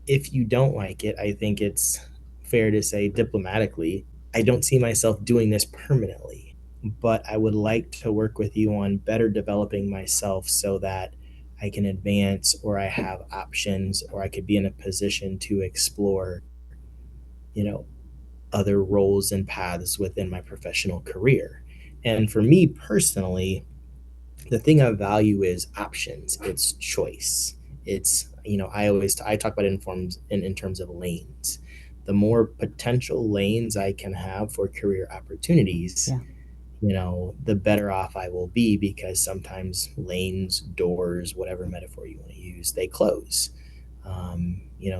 Speaker 2: If you don't like it, I think it's fair to say diplomatically, I don't see myself doing this permanently, but I would like to work with you on better developing myself so that I can advance, or I have options, or I could be in a position to explore, you know, other roles and paths within my professional career. And for me personally, the thing I value is options. It's choice. It's I talk about it in terms of lanes. The more potential lanes I can have for career opportunities,
Speaker 1: Yeah.
Speaker 2: the better off I will be, because sometimes lanes, doors, whatever metaphor you want to use, they close.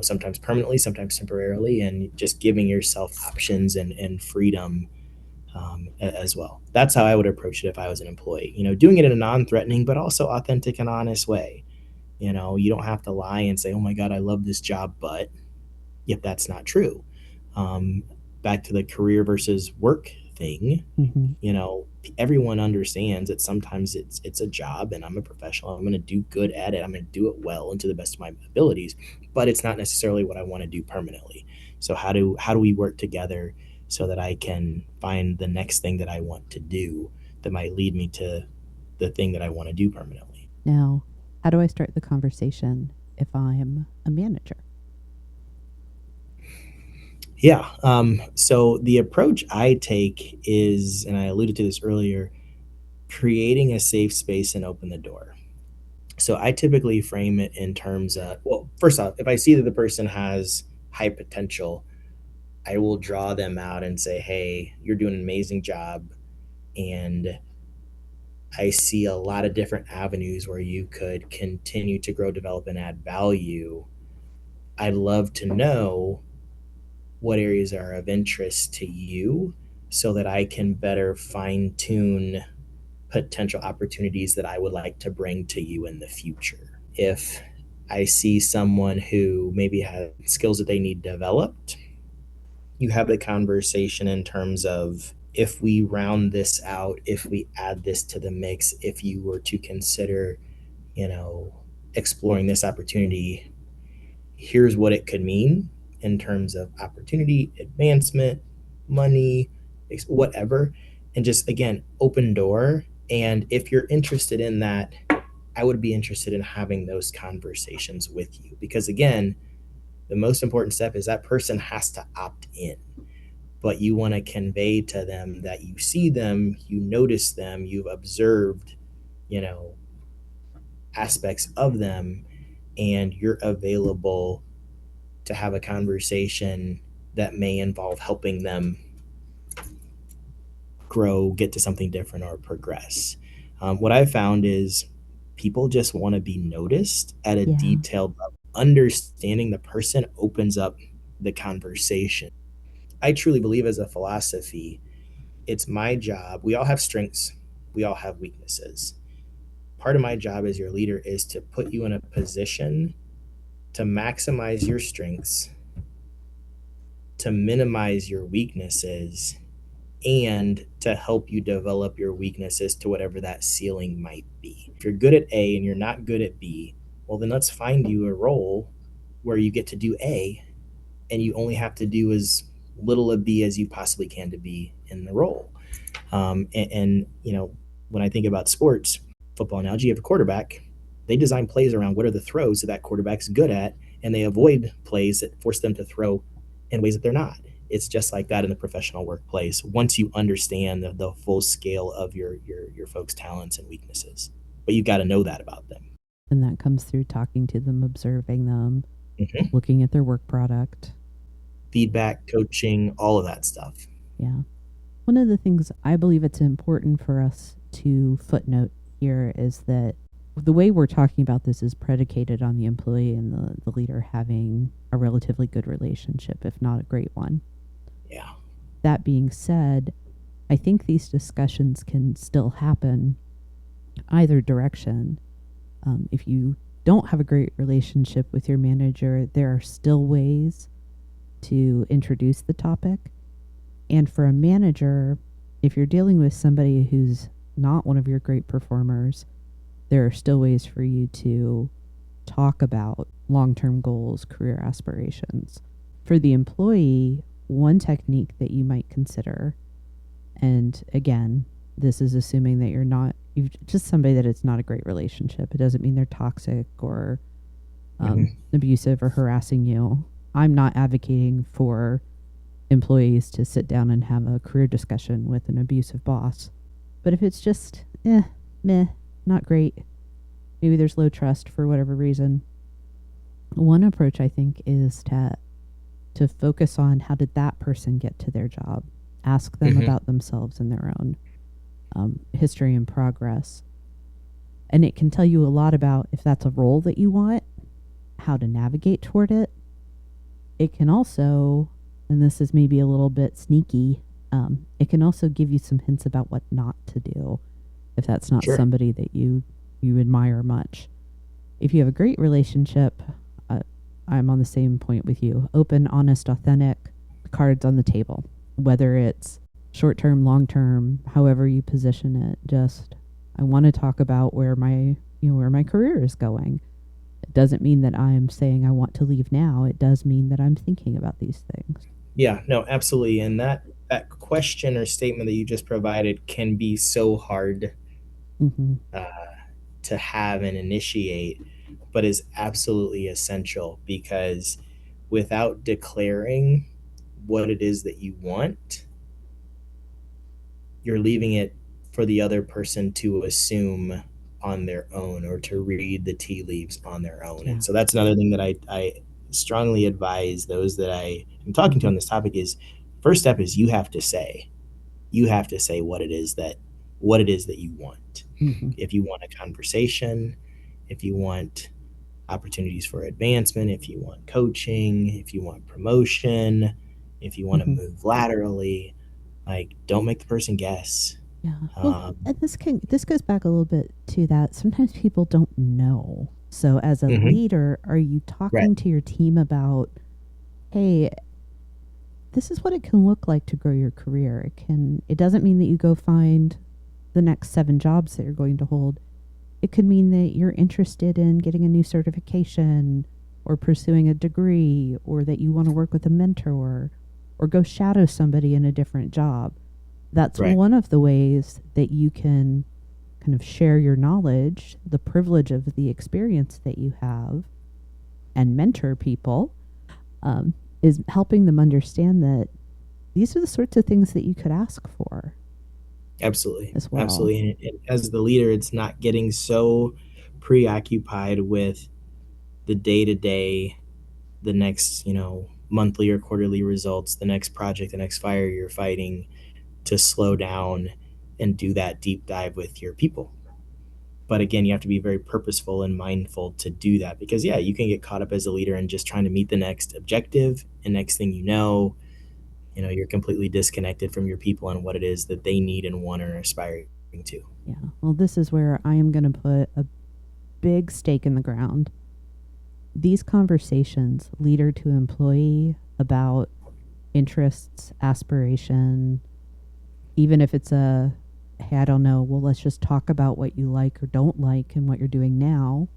Speaker 2: Sometimes permanently, sometimes temporarily, and just giving yourself options and freedom, as well. That's how I would approach it if I was an employee. Doing it in a non-threatening but also authentic and honest way. You don't have to lie and say, "Oh my God, I love this job," but if that's not true. Um, Back to the career versus work thing.
Speaker 1: Mm-hmm.
Speaker 2: Everyone understands that sometimes it's a job, and I'm a professional. I'm going to do good at it. I'm going to do it well and to the best of my abilities, but it's not necessarily what I want to do permanently. So how do we work together so that I can find the next thing that I want to do that might lead me to the thing that I want to do permanently?
Speaker 1: Now, how do I start the conversation if I'm a manager?
Speaker 2: Yeah. So the approach I take is, and I alluded to this earlier, creating a safe space and open the door. So I typically frame it in terms of, well, first off, if I see that the person has high potential, I will draw them out and say, hey, you're doing an amazing job. And I see a lot of different avenues where you could continue to grow, develop, and add value. I'd love to know what areas are of interest to you so that I can better fine tune potential opportunities that I would like to bring to you in the future. If I see someone who maybe has skills that they need developed, you have the conversation in terms of, if we round this out, if we add this to the mix, if you were to consider you know, exploring this opportunity. Here's what it could mean in terms of opportunity, advancement, money, whatever. And just, again, open door. And if you're interested in that, I would be interested in having those conversations with you. Because, again, the most important step is that person has to opt in. But you want to convey to them that you see them, you notice them, you've observed, you know, aspects of them, and you're available to have a conversation that may involve helping them grow, get to something different, or progress. What I've found is people just want to be noticed at a detailed level. Understanding the person opens up the conversation. I truly believe, as a philosophy, it's my job. We all have strengths, we all have weaknesses. Part of my job as your leader is to put you in a position to maximize your strengths, to minimize your weaknesses, and to help you develop your weaknesses to whatever that ceiling might be. If you're good at A and you're not good at B, well, then let's find you a role where you get to do A and you only have to do as little of B as you possibly can to be in the role. You know, when I think about sports, football analogy, you have a quarterback. They design plays around what are the throws that quarterback's good at, and they avoid plays that force them to throw in ways that they're not. It's just like that in the professional workplace. Once you understand the full scale of your folks' talents and weaknesses, but you've got to know that about them.
Speaker 1: And that comes through talking to them, observing them, looking at their work product,
Speaker 2: feedback, coaching, all of that stuff.
Speaker 1: Yeah. One of the things I believe it's important for us to footnote here is that the way we're talking about this is predicated on the employee and the leader having a relatively good relationship, if not a great one.
Speaker 2: Yeah.
Speaker 1: That being said, I think these discussions can still happen either direction. If you don't have a great relationship with your manager, there are still ways to introduce the topic. And for a manager, if you're dealing with somebody who's not one of your great performers, there are still ways for you to talk about long-term goals, career aspirations. For the employee, one technique that you might consider, and again, this is assuming that you're just somebody that it's not a great relationship. It doesn't mean they're toxic or abusive or harassing you. I'm not advocating for employees to sit down and have a career discussion with an abusive boss. But if it's just, meh, not great, maybe there's low trust for whatever reason, one approach I think is to focus on how did that person get to their job. Ask them about themselves and their own history and progress. And it can tell you a lot about if that's a role that you want, how to navigate toward it. It can also, and this is maybe a little bit sneaky, it can also give you some hints about what not to do if that's not somebody that you admire much. If you have a great relationship, I'm on the same point with you. Open, honest, authentic, cards on the table. Whether it's short-term, long-term, however you position it, just I want to talk about where my career is going. It doesn't mean that I'm saying I want to leave now. It does mean that I'm thinking about these things.
Speaker 2: Yeah, no, absolutely. And that question or statement that you just provided can be so hard to have and initiate, but is absolutely essential, because without declaring what it is that you want, you're leaving it for the other person to assume on their own or to read the tea leaves on their own. Yeah. And so that's another thing that I strongly advise those that I am talking to on this topic is, first step is you have to say what it is that you want. If you want a conversation, if you want opportunities for advancement, if you want coaching, if you want promotion, if you want to move laterally, like, don't make the person guess.
Speaker 1: Yeah. Well, and this goes back a little bit to that. Sometimes people don't know. So as a leader, are you talking to your team about, hey, this is what it can look like to grow your career. It doesn't mean that you go find the next 7 jobs that you're going to hold. It could mean that you're interested in getting a new certification or pursuing a degree, or that you want to work with a mentor or go shadow somebody in a different job. That's
Speaker 2: Right.
Speaker 1: one of the ways that you can kind of share your knowledge, the privilege of the experience that you have, and mentor people, is helping them understand that these are the sorts of things that you could ask for
Speaker 2: Absolutely.
Speaker 1: as well.
Speaker 2: Absolutely. And as the leader, it's not getting so preoccupied with the day to day, the next, monthly or quarterly results, the next project, the next fire you're fighting, to slow down and do that deep dive with your people. But again, you have to be very purposeful and mindful to do that, because yeah, you can get caught up as a leader in just trying to meet the next objective, and next thing you're completely disconnected from your people and what it is that they need and want and are aspiring to.
Speaker 1: Yeah. Well, this is where I am going to put a big stake in the ground. These conversations, leader to employee, about interests, aspiration, even if it's hey, I don't know, well, let's just talk about what you like or don't like and what you're doing now.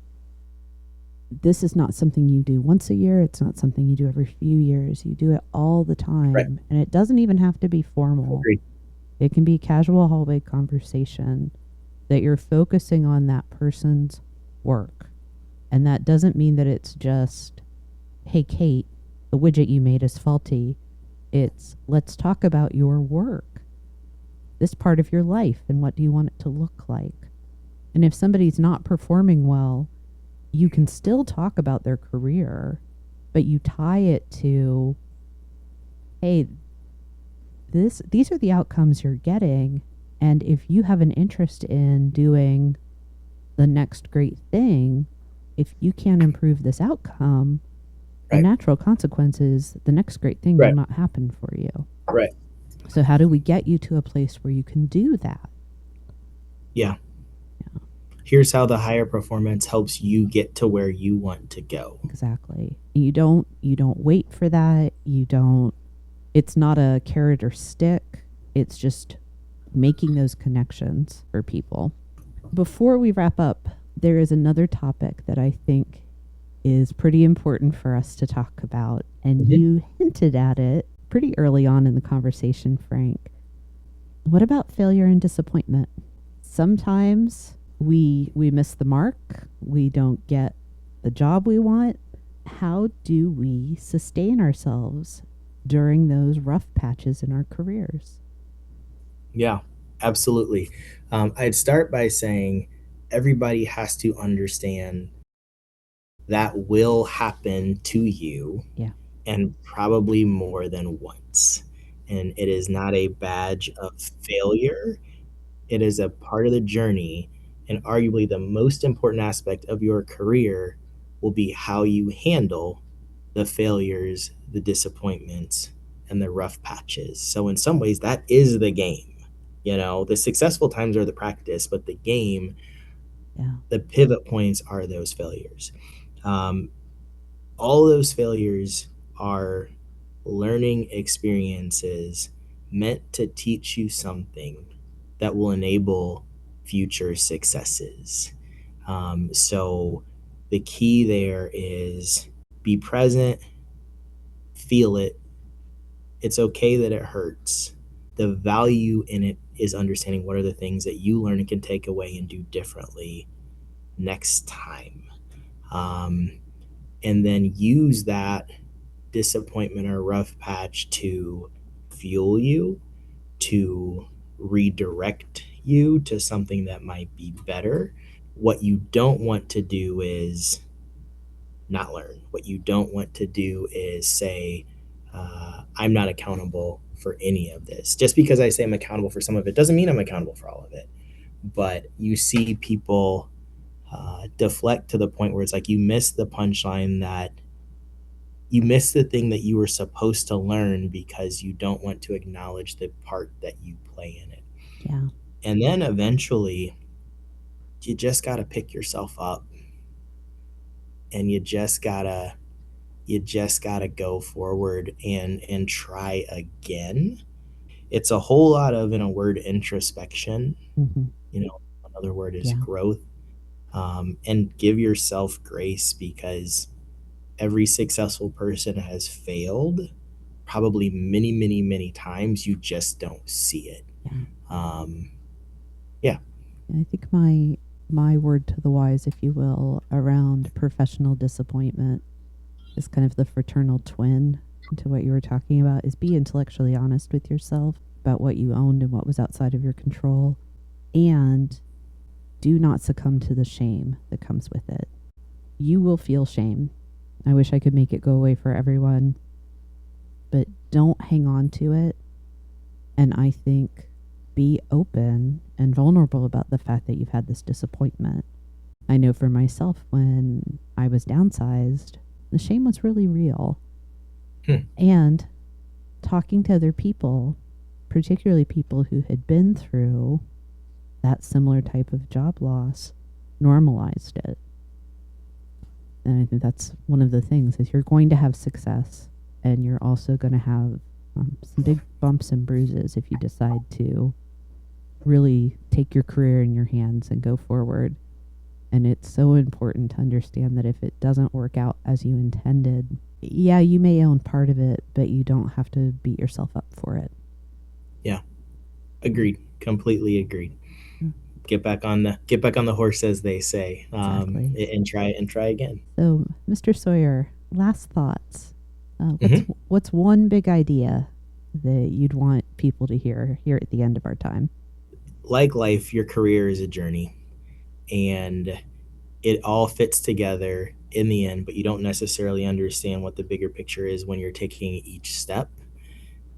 Speaker 1: This is not something you do once a year. It's not something you do every few years. You do it all the
Speaker 2: Right.
Speaker 1: time. And it doesn't even have to be formal.
Speaker 2: Agreed.
Speaker 1: It can be casual hallway conversation that you're focusing on that person's work. And that doesn't mean that it's just, hey, Kate, the widget you made is faulty. It's, let's talk about your work, this part of your life, and what do you want it to look like. And if somebody's not performing well, you can still talk about their career, but you tie it to, hey, these are the outcomes you're getting. And if you have an interest in doing the next great thing, if you can't improve this outcome, the
Speaker 2: Right.
Speaker 1: natural consequence is the next great thing will
Speaker 2: Right.
Speaker 1: not happen for you.
Speaker 2: Right.
Speaker 1: So how do we get you to a place where you can do that?
Speaker 2: Yeah.
Speaker 1: Yeah,
Speaker 2: Here's how the higher performance helps you get to where you want to go.
Speaker 1: exactly. You don't wait for that. It's not a carrot or stick. It's just making those connections for people. Before we wrap up, there is another topic that I think is pretty important for us to talk about. And
Speaker 2: Mhm.
Speaker 1: you hinted at it pretty early on in the conversation, Frank. What about failure and disappointment? Sometimes we miss the mark. We don't get the job we want. How do we sustain ourselves during those rough patches in our careers?
Speaker 2: Yeah, absolutely. I'd start by saying everybody has to understand that will happen to you,
Speaker 1: Yeah.
Speaker 2: and probably more than once. And it is not a badge of failure. It is a part of the journey, and arguably the most important aspect of your career will be how you handle the failures, the disappointments, and the rough patches. So in some ways, that is the game. The successful times are the practice, but the game,
Speaker 1: Yeah.
Speaker 2: the pivot points are those failures. Um, all those failures are learning experiences meant to teach you something that will enable future successes. So the key there is be present, feel it. It's okay that it hurts. The value in it is understanding what are the things that you learn and can take away and do differently next time. Um, and then use that disappointment or rough patch to fuel you, to redirect you to something that might be better. What you don't want to do is not learn. What you don't want to do is say, I'm not accountable for any of this. Just because I say I'm accountable for some of it doesn't mean I'm accountable for all of it. But you see people deflect to the point where it's like you miss the punchline, that you miss the thing that you were supposed to learn because you don't want to acknowledge the part that you play in it.
Speaker 1: Yeah.
Speaker 2: And then eventually, you just got to pick yourself up, and you just got to go forward and try again. It's a whole lot of, in a word, introspection.
Speaker 1: Mm-hmm.
Speaker 2: Another word is
Speaker 1: Yeah.
Speaker 2: growth. and give yourself grace, because every successful person has failed probably many, many, many times. You just don't see it.
Speaker 1: Yeah.
Speaker 2: Um, yeah.
Speaker 1: I think my word to the wise, if you will, around professional disappointment is kind of the fraternal twin to what you were talking about, is be intellectually honest with yourself about what you owned and what was outside of your control, and do not succumb to the shame that comes with it. You will feel shame. I wish I could make it go away for everyone, but don't hang on to it. And I think be open and vulnerable about the fact that you've had this disappointment. I know for myself, when I was downsized, the shame was really real. And talking to other people, particularly people who had been through that similar type of job loss, normalized it. And I think that's one of the things, is you're going to have success, and you're also going to have some big bumps and bruises if you decide to really take your career in your hands and go forward. And it's so important to understand that if it doesn't work out as you intended, yeah, you may own part of it, but you don't have to beat yourself up for it.
Speaker 2: Yeah. Agreed. Completely agreed. Get back on the horse, as they say.
Speaker 1: Exactly.
Speaker 2: And try again.
Speaker 1: So, Mr. Sawyer, last thoughts. What's one big idea that you'd want people to hear here at the end of our time?
Speaker 2: Like life, your career is a journey, and it all fits together in the end, but you don't necessarily understand what the bigger picture is when you're taking each step.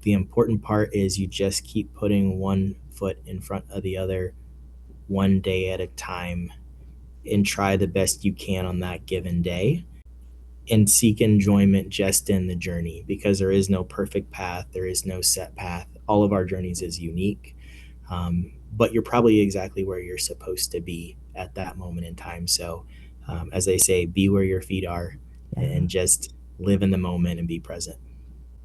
Speaker 2: The important part is you just keep putting one foot in front of the other, one day at a time, and try the best you can on that given day, and seek enjoyment just in the journey, because there is no perfect path. There is no set path. All of our journeys is unique. But you're probably exactly where you're supposed to be at that moment in time. So, as they say, be where your feet are, and just live in the moment and be present.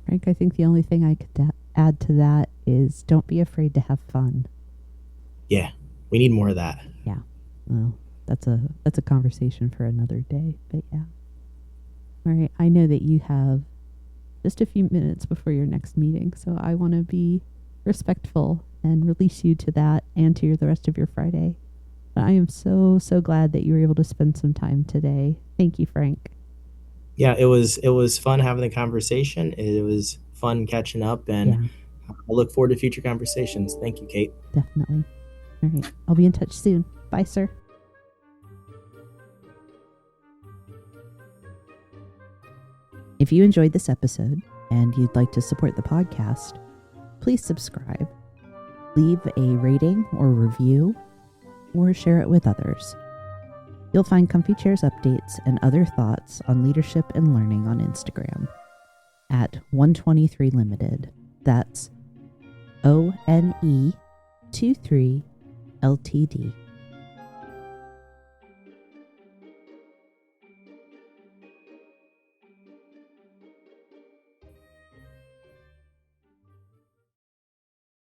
Speaker 1: Frank, I think the only thing I could add to that is don't be afraid to have fun.
Speaker 2: Yeah, we need more of that.
Speaker 1: Yeah. Well, that's a conversation for another day, but yeah. All right, I know that you have just a few minutes before your next meeting, so I want to be respectful and release you to that and to the rest of your Friday. But I am so glad that you were able to spend some time today. Thank you, Frank.
Speaker 2: Yeah, it was fun having the conversation. It was fun catching up, and I look forward to future conversations. Thank you, Kate.
Speaker 1: Definitely. All right, I'll be in touch soon. Bye, sir. If you enjoyed this episode and you'd like to support the podcast, please subscribe, leave a rating or review, or share it with others. You'll find Comfy Chairs updates and other thoughts on leadership and learning on Instagram at 123 Limited. That's ONE23 LTD.